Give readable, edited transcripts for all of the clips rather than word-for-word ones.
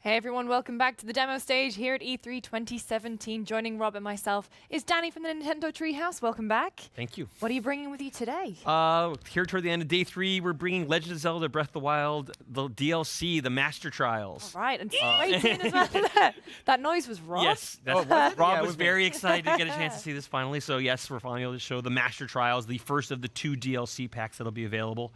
Hey everyone, welcome back to the demo stage here at E3 2017. Joining Rob and myself is Danny from the Nintendo Treehouse. Welcome back. Thank you. What are you bringing with you today? Here toward the end of day 3, we're bringing Legend of Zelda Breath of the Wild, the DLC, the Master Trials. All right, and waiting as well. That noise was Rob? Yes, that's Rob was very excited to get a chance to see this finally. So yes, we're finally able to show the Master Trials, the first of the 2 DLC packs that'll be available.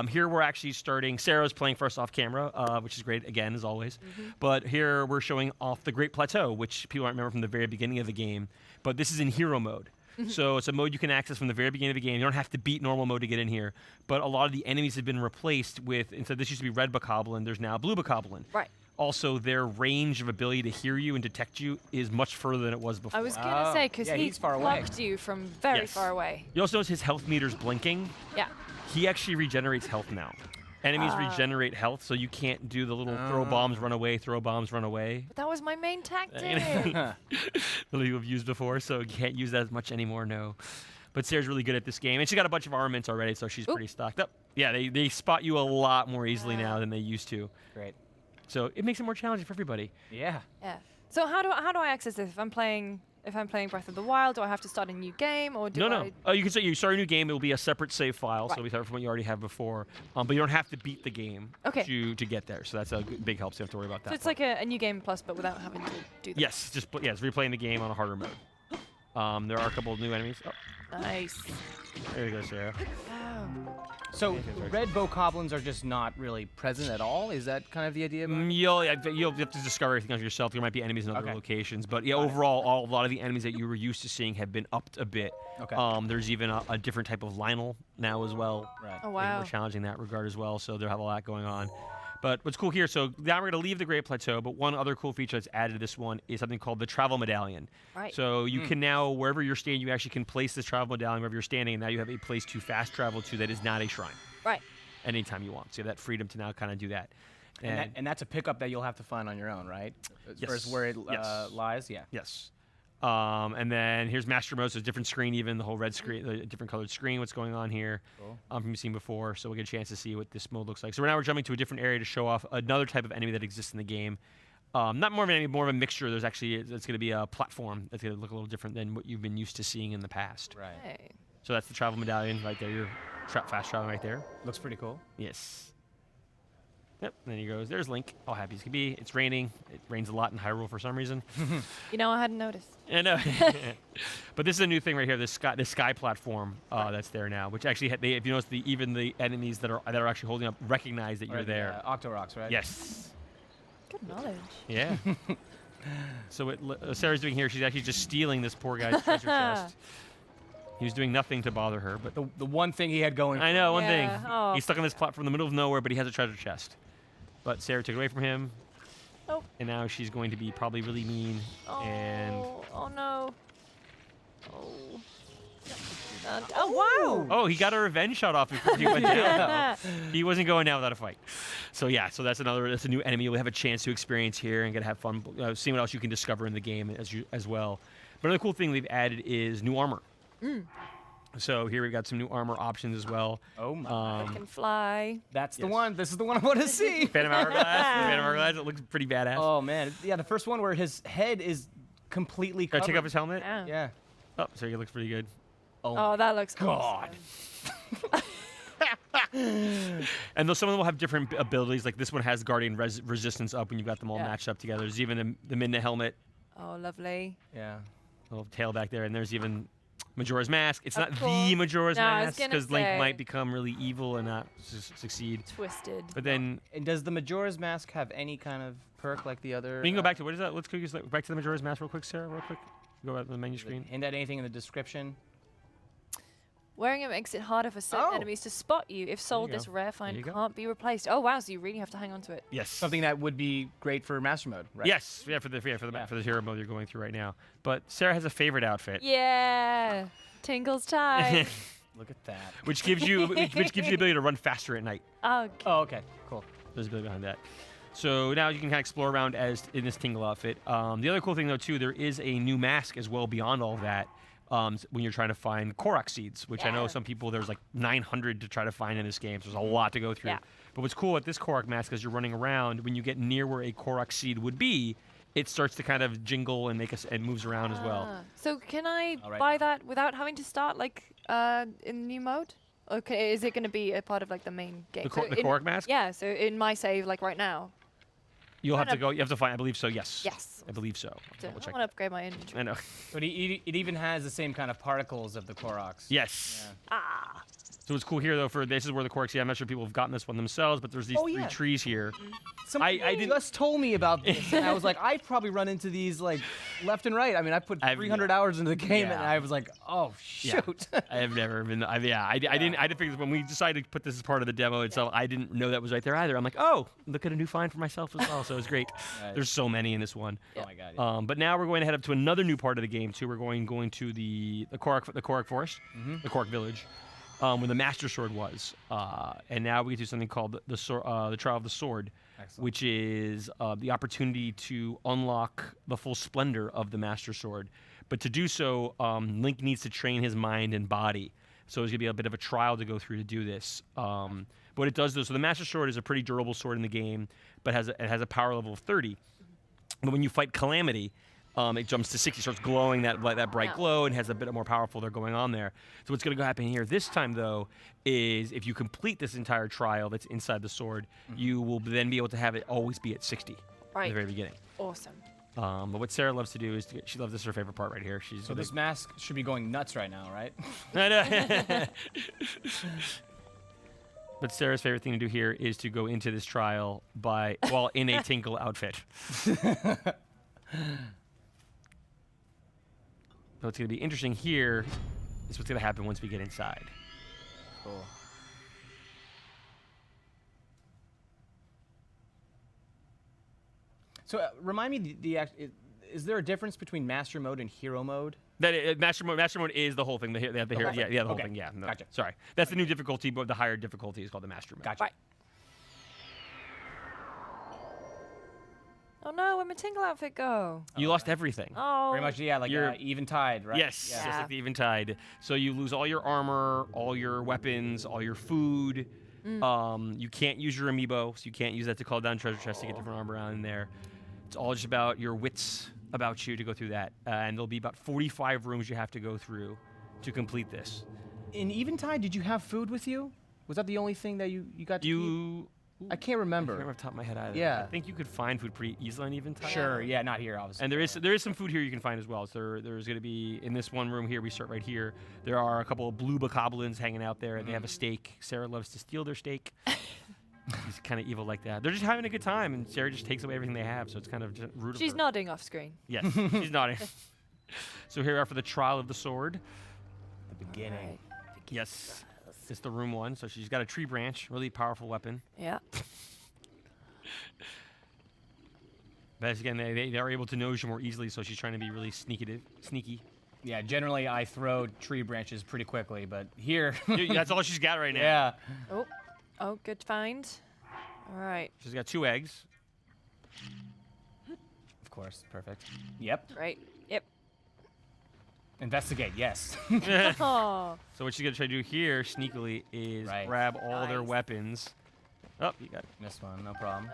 Here we're actually starting, Sarah's playing for us off camera, which is great, again, as always. But here we're showing off the Great Plateau, which people might remember from the very beginning of the game. But this is in hero mode. So it's a mode you can access from the very beginning of the game. You don't have to beat normal mode to get in here. But a lot of the enemies have been replaced with, instead this used to be red bokoblin, there's now blue bokoblin. Right. Also, their range of ability to hear you and detect you is much further than it was before. I was going to say, because he's far away. blocked you from very far away. You also notice his health meter's blinking. Yeah. He actually regenerates health now. Enemies regenerate health, so you can't do the little throw bombs, run away, throw bombs, run away. But that was my main tactic. That you've used before, so you can't use that as much anymore, no. But Sarah's really good at this game, and she's got a bunch of armaments already, so she's pretty stocked up. Yeah, they spot you a lot more easily now than they used to. Great. So it makes it more challenging for everybody. Yeah. Yeah. So how do I access this? If I'm playing Breath of the Wild, do I have to start a new game, or do No. You can say you start a new game. It will be a separate save file, so we start from what you already have before. But you don't have to beat the game to get there. So that's a big help. So you don't have to worry about that. So it's like a new game plus, but without having to do that. Yes, it's replaying the game on a harder mode. There are a couple of new enemies. Oh, Nice. there you go, Sarah. Wow. So red bokoblins are just not really present at all? Is that kind of the idea? You'll have to discover everything else yourself. There might be enemies in other locations, but yeah, overall, a lot of the enemies that you were used to seeing have been upped a bit. Okay. There's even a different type of Lionel now as well. Right. Oh Making it wow. more challenging in that regard as well. So they'll have a lot going on. But what's cool here, so now we're going to leave the Great Plateau, but one other cool feature that's added to this one is something called the Travel Medallion. Right. So you can now, wherever you're standing, you actually can place this Travel Medallion wherever you're standing, and now you have a place to fast travel to that is not a shrine. Right. Anytime you want. So you have that freedom to now kind of do that. And that's a pickup that you'll have to find on your own, right? As far as where it lies? Yeah. Yes. And then here's Master Mode, so it's a different screen even, the whole red screen, the different colored screen, what's going on here from you've seen before, so we'll get a chance to see what this mode looks like. So now we're jumping to a different area to show off another type of enemy that exists in the game. Not more of an enemy, more of a mixture. There's actually, it's going to be a platform that's going to look a little different than what you've been used to seeing in the past. Right. Hey. So that's the Travel Medallion right there, your fast traveling right there. Looks pretty cool. Yes. Yep, and then he goes, there's Link, all happy as can be. It's raining. It rains a lot in Hyrule for some reason. You know, I hadn't noticed. I know. But this is a new thing right here, this sky platform that's there now, which actually, if you notice, even the enemies that are actually holding up recognize that you're there. Octorocks, right? Yes. Good knowledge. Yeah. So what Sarah's doing here, she's actually just stealing this poor guy's treasure chest. He was doing nothing to bother her, but The one thing he had going. I know, one thing. Oh. He's stuck on this platform in the middle of nowhere, but he has a treasure chest. But Sarah took it away from him. Oh. And now she's going to be probably really mean. Oh. And Oh no. Oh. Oh wow. oh, he got a revenge shot off before he went down. He wasn't going down without a fight. So yeah, so that's a new enemy you'll have a chance to experience here and get to have fun seeing what else you can discover in the game as well. But another cool thing they've added is new armor. So here we've got some new armor options as well. Oh my. I can fly. That's the one. This is the one I want to see. Phantom Hourglass. It looks pretty badass. Oh man. Yeah, the first one where his head is completely covered. Take off his helmet. Yeah. Yeah. Oh, so he looks pretty good. Oh, that looks God. awesome. And though some of them will have different abilities, like this one has Guardian resistance up when you've got them all matched up together. There's even the Midna helmet, Oh, lovely. Yeah. little tail back there, and there's even Majora's Mask. It's not Of the course. Majora's No, I was Mask gonna because Link say. might become really evil and not succeed. Twisted. But then And does the Majora's Mask have any kind of perk like the other? we can go back to what is that? Let's go back to the Majora's Mask real quick, Sarah. Real quick. Go out to the menu screen. Hint at anything in the description? Wearing it makes it harder for certain Oh. enemies to spot you. If sold, you this go. rare There find you go. can't be replaced. Oh wow, so you really have to hang on to it. Yes. Something that would be great for Master Mode, right? Yes. Yeah, for the hero mode you're going through right now. But Sarah has a favorite outfit. Yeah. Tingles tie. Look at that. which gives you the ability to run faster at night. Oh, Oh, okay. Cool. There's a ability behind that. So now you can kind of explore around as in this Tingle outfit. The other cool thing though too, there is a new mask as well beyond all that. when you're trying to find Korok seeds, which I know some people, there's like 900 to try to find in this game, so there's a lot to go through. Yeah. But what's cool at this Korok mask is you're running around, when you get near where a Korok seed would be, it starts to kind of jingle and and moves around as well. So can I buy that without having to start like in new mode? Okay, is it going to be a part of like the main game? The Korok mask? Yeah, so in my save like right now. You'll have to go. You have to find. I believe so. Yes. Yes. I believe so. I want to upgrade my inventory. I know. But it even has the same kind of particles of the Koroks. Yes. Yeah. So what's cool here, though, for this is where the Korok seed. I'm not sure people have gotten this one themselves, but there's these three trees here. Somebody just told me about this, and I was like, I'd probably run into these like left and right. I mean, I put 300 hours into the game, and I was like, oh shoot. Yeah. I have never been. I didn't figure when we decided to put this as part of the demo itself. I didn't know that was right there either. I'm like, oh, look at a new find for myself as well. So it was great. Right. There's so many in this one. Oh my god. Yeah. But now we're going to head up to another new part of the game too. We're going to the Korok forest, the Korok village, where the Master Sword was. And now we get to something called the Trial of the Sword. Excellent. Which is the opportunity to unlock the full splendor of the Master Sword. But to do so, Link needs to train his mind and body. So there's going to be a bit of a trial to go through to do this. But what it does, though, so the Master Sword is a pretty durable sword in the game, but it has a power level of 30. But when you fight Calamity, it jumps to 60, starts glowing that bright glow, and has a bit more powerful there going on there. So what's going to happen here this time, though, is if you complete this entire trial that's inside the sword, you will then be able to have it always be at 60 in the very beginning. Awesome. But what Sarah loves to do is she loves, this is her favorite part right here. So this mask should be going nuts right now, right? But Sarah's favorite thing to do here is to go into this trial in a Tinkle outfit. So what's going to be interesting here is what's going to happen once we get inside. Cool. So remind me, is there a difference between Master Mode and Hero Mode? Master mode is the whole thing. The whole thing. Yeah. No, gotcha. Sorry, that's the new difficulty, but the higher difficulty is called the Master Mode. Gotcha. Right. Oh no, where'd my Tingle outfit go? You lost everything. Oh. Very much, yeah, like Eventide, right? Yes, yeah. just like the Eventide. So you lose all your armor, all your weapons, all your food. You can't use your amiibo, so you can't use that to call down treasure chests to get different armor around in there. It's all just about your wits about you to go through that. And there'll be about 45 rooms you have to go through to complete this. In Eventide, did you have food with you? Was that the only thing that you got to eat? I can't remember. I can't remember off the top of my head either. Yeah. I think you could find food pretty easily on Eventide. Sure, yeah, not here, obviously. And there is some food here you can find as well. So there's going to be, in this one room here, we start right here, there are a couple of blue bokoblins hanging out there, and they have a steak. Sarah loves to steal their steak. He's kind of evil like that. They're just having a good time, and Sarah just takes away everything they have, so it's kind of just rude of her. She's nodding off screen. Yes, she's nodding. So here we are for the Trial of the Sword. The beginning. Yes. It's the room one, so she's got a tree branch, really powerful weapon. Yeah. But again, they are able to notice you more easily, so she's trying to be really sneaky. Yeah, generally I throw tree branches pretty quickly, but here... That's all she's got right now. Yeah. Oh, good find. All right. She's got 2 eggs. Of course, perfect. Yep. Right. Yep. Investigate, yes. Oh. So what she's going to try to do here, sneakily, is grab all their weapons. Oh, you got it. Missed one, no problem.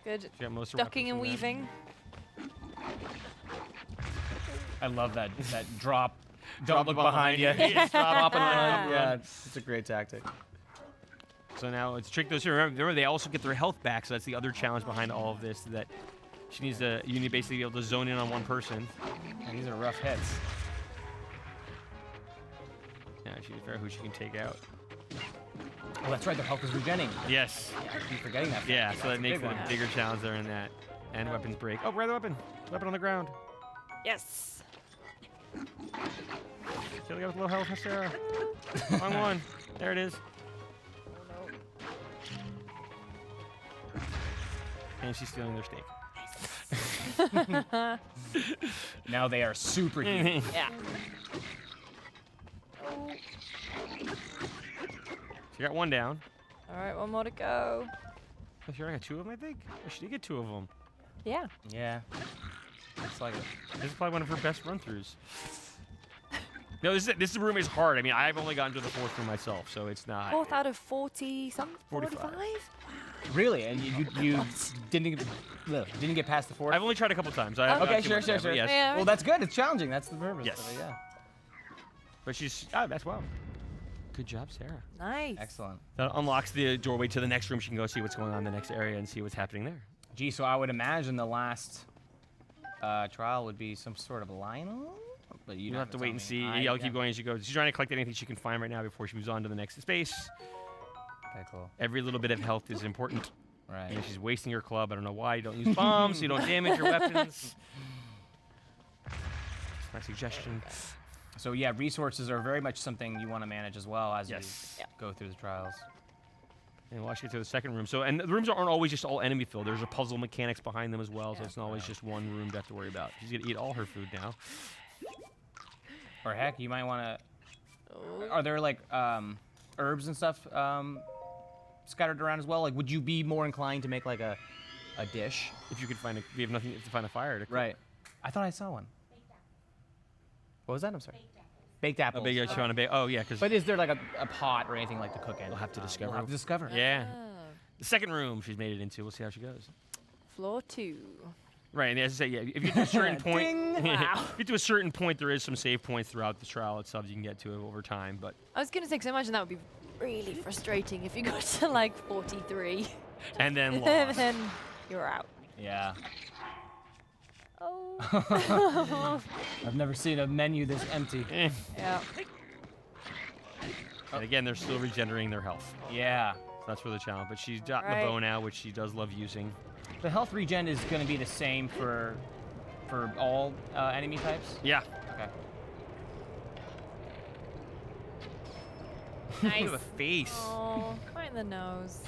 Good. She got most of her Ducking and weapons in weaving. I love that drop. Don't look behind you. Drop and run. Yeah, it's a great tactic. So now it's trick those here. Remember, they also get their health back, so that's the other challenge behind all of this. That you need to basically be able to zone in on one person. And these are rough hits. Yeah, she needs to figure out who she can take out. Oh, that's right. Their health is regenning. Yes. Yeah, I keep forgetting that. Yeah, so that makes it one. a bigger challenge there in that. And weapons break. Oh, grab the weapon. Weapon on the ground. Yes. She only got a little health, Sarah. Wrong one. There it is. And she's stealing their steak. Now they are super healed. Yeah. She got 1 down. All right, one more to go. Oh, she already got 2 of them, I think. Or she did get 2 of them. Yeah. Yeah. It's like This is probably one of her best run-throughs. No, this room is hard. I mean, I've only gotten to the 4th room myself, so it's not. 4th out of 40 something? 45. 45? really, and you didn't get past the 4th. I've only tried a couple times. I haven't Okay, got too sure. much yet, but yes. Yeah. Well, that's good. It's challenging. That's the purpose. Yes. Of it, yeah. But she's that's wow. Good job, Sarah. Nice. Excellent. That unlocks the doorway to the next room. She can go see what's going on in the next area and see what's happening there. Gee, so I would imagine the last trial would be some sort of Lionel? But You'll have to wait and see. I'll keep going as you go. She's trying to collect anything she can find right now before she moves on to the next space. Okay, cool. Every little bit of health is important. Right. And she's wasting her club. I don't know why. You don't use bombs, so you don't damage your weapons. That's my suggestion. So yeah, resources are very much something you want to manage as well as Yes. you go through the trials. And we'll actually get to the second room. So, and the rooms aren't always just all enemy filled. There's a puzzle mechanics behind them as well, so it's not always just one room to have to worry about. She's gonna eat all her food now. Or heck, you might want to. Oh. Are there like herbs and stuff scattered around as well? Like, would you be more inclined to make like a dish? If you could find we have nothing to find a fire to cook. Right. I thought I saw one. What was that? I'm sorry. Baked apples. A big issue on a bake. Oh yeah, because But is there like a pot or anything like to cook in? we'll have to discover. We'll have to discover. Yeah. Ah. The second room she's made it into. We'll see how she goes. Floor 2. Right, and as I say, yeah, if you get to a certain point, Ding! Wow. if you get to a certain point, there is some save points throughout the trial itself you can get to over time. But I was going to say, because I imagine that would be really frustrating if you got to like 43. and then And lost. then you're out. Yeah. Oh. I've never seen a menu this empty. Eh. Yeah. And again, they're still regenerating their health. Yeah. So that's for the challenge. But she's got Right. the bow now, which she does love using. The health regen is going to be the same for all enemy types. Yeah. Okay. Nice. Look at the face. Oh, right in the nose.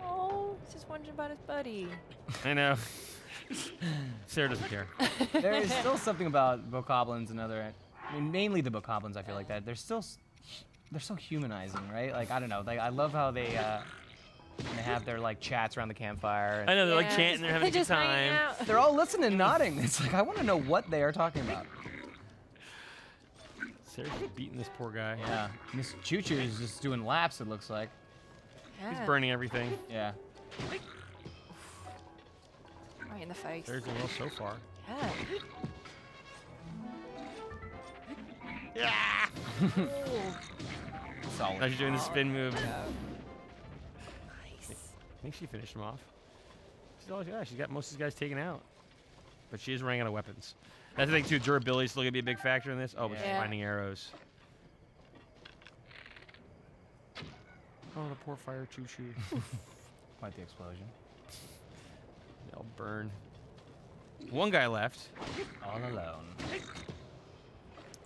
Oh, he's just wondering about his buddy. I know. Sarah doesn't care. There is still something about bokoblins and other. I mean, mainly the bokoblins. I feel like that they're still they're so humanizing, right? Like I don't know. Like I love how they have their like chats around the campfire. I know, they're like Yeah. chanting, they're having a good just hanging time. out. They're all listening and nodding. It's like I want to know what they are talking about. Sarah's beating this poor guy. Yeah. Miss Choo Choo is just doing laps. It looks like. He's Yeah. burning everything. Yeah. Right in the face. Sarah's doing well so far. Yeah. Yeah! Oh, Solid. Now she's doing the spin move. nice. I think she finished him off. She's got most of these guys taken out. But she is running out of weapons. That's the thing too, durability is still gonna be a big factor in this. Oh, but she's Yeah. finding arrows. Oh, the poor fire choo-choo. Quite the explosion. They'll burn. One guy left. All alone.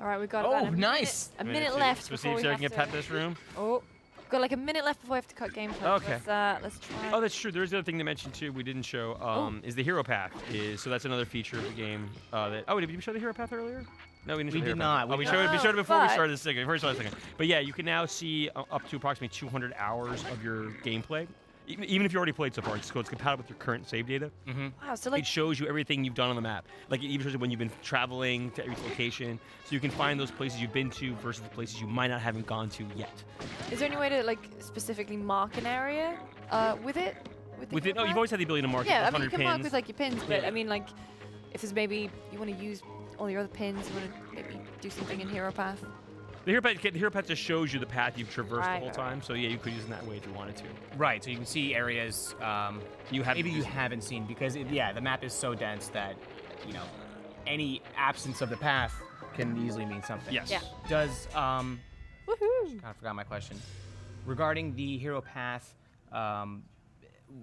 All right, we've got Oh, about a nice. minute to- left So see before if we Sarah have can get to. past this room. Oh, got like a minute left before we have to cut gameplay. Okay. Let's try. Oh, that's true. There's the other thing to mention too. We didn't show is the hero path. So that's another feature of the game. Did we show the hero path earlier? No, we didn't. We show the did hero path. not. Oh, We we did showed. We not. showed it before we But- started the second. First, second. But yeah, you can now see up to approximately 200 hours of your gameplay. Even if you already played so far, it's compatible with your current save data. Wow, so like It shows you everything you've done on the map. Like it even shows you when you've been traveling to every location, so you can find those places you've been to versus the places you might not haven't gone to yet. is there any way to like specifically mark an area with it? With the With it, hero you've path? always had the ability to mark Yeah, I with mean you 100 can pins. mark with like your pins, but Yeah. I mean like if there's maybe you want to use all your other pins, you want to maybe do something in hero path. The hero path just shows you the path you've traversed Right, the whole right, time. So yeah, you could use it in that way if you wanted to. Right. So you can see areas You have maybe you haven't seen because the map is so dense that any absence of the path can easily mean something. Yes. Yeah. Does Woohoo! kind of forgot my question regarding the hero path.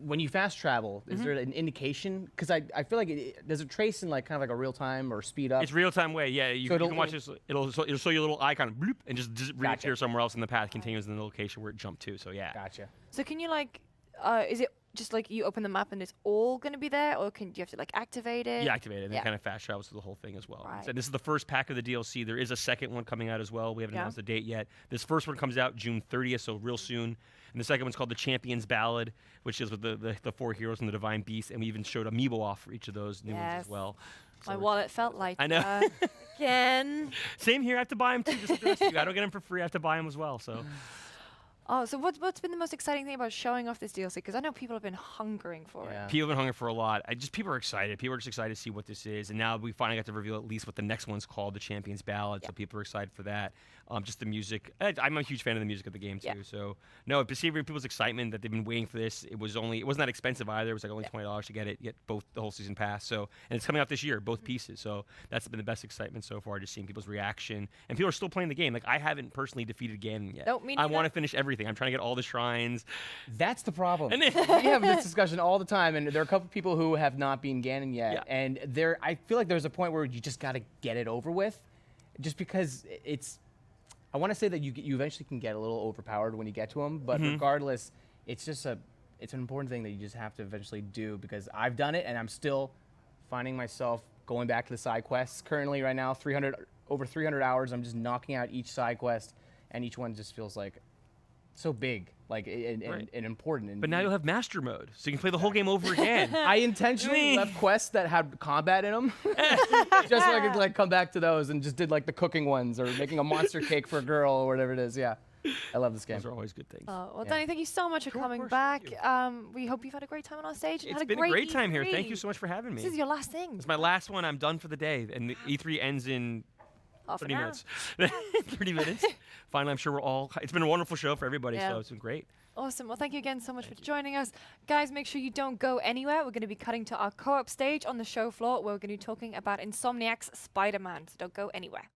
When you fast travel, is there an indication? Because I feel like does it trace in like kind of like a real time or speed up? It's real time way. Yeah, you, So you can watch this. It'll show you a little icon, bloop, and just reappear Gotcha. somewhere else in the path, continues in the location where it jumped to. So yeah. Gotcha. So can you like is it just like you open the map and it's all going to be there, or do you have to like activate it? You activate it, and Yeah. it kind of fast travels through the whole thing as well. Right. So this is the first pack of the DLC. There is a second one coming out as well. We haven't Yeah. announced the date yet. This first one comes out June 30th, so real soon. And the second one's called the Champion's Ballad, which is with the 4 heroes and the Divine Beast. And we even showed amiibo off for each of those new ones Yes. as well. My So wallet felt like I know. again. Same here. I have to buy them too. Just like the rest of you. I don't get them for free. I have to buy them as well. So. Oh, so what's been the most exciting thing about showing off this DLC? Because I know people have been hungering for it. People have been hungry for a lot. People are excited. People are just excited to see what this is. And now we finally got to reveal at least what the next one's called, the Champion's Ballad. Yeah. So people are excited for that. Just the music. I'm a huge fan of the music of the game too. Yeah. So no, perceiving people's excitement that they've been waiting for this. It wasn't that expensive either. It was like only $20 to get both the whole season pass. So and it's coming out this year, both pieces. So that's been the best excitement so far. Just seeing people's reaction, and people are still playing the game. Like I haven't personally defeated Ganon yet. Nope, me I neither. want to finish everything. I'm trying to get all the shrines. That's the problem. And we then- have this discussion all the time, and there are a couple people who have not been Ganon yet, Yeah. and I feel like there's a point where you just got to get it over with, just because it's. I want to say that you eventually can get a little overpowered when you get to them, but regardless, it's an important thing that you just have to eventually do, because I've done it and I'm still finding myself going back to the side quests. Currently, right now, over 300 hours. I'm just knocking out each side quest, and each one just feels like so big, like and important. And But now you'll have Master Mode, so you can play the whole game over again. I intentionally left quests that had combat in them, just so I could like come back to those, and just did like the cooking ones or making a monster cake for a girl or whatever it is. Yeah, I love this game. Those are always good things. Well, Yeah. Danny, thank you so much for Sure, of coming course, back. thank We hope you've had a great time on our stage. And It's had been a great time here. E3. Thank you so much for having me. This is your last thing. It's my last one. I'm done for the day, and the E3 ends in Half an 30 hour. minutes. 30 minutes. Finally, I'm sure it's been a wonderful show for everybody, Yeah. so it's been great. Awesome. Well, thank you again so much for joining us. Guys, make sure you don't go anywhere. We're going to be cutting to our co-op stage on the show floor where we're going to be talking about Insomniac's Spider-Man. So don't go anywhere.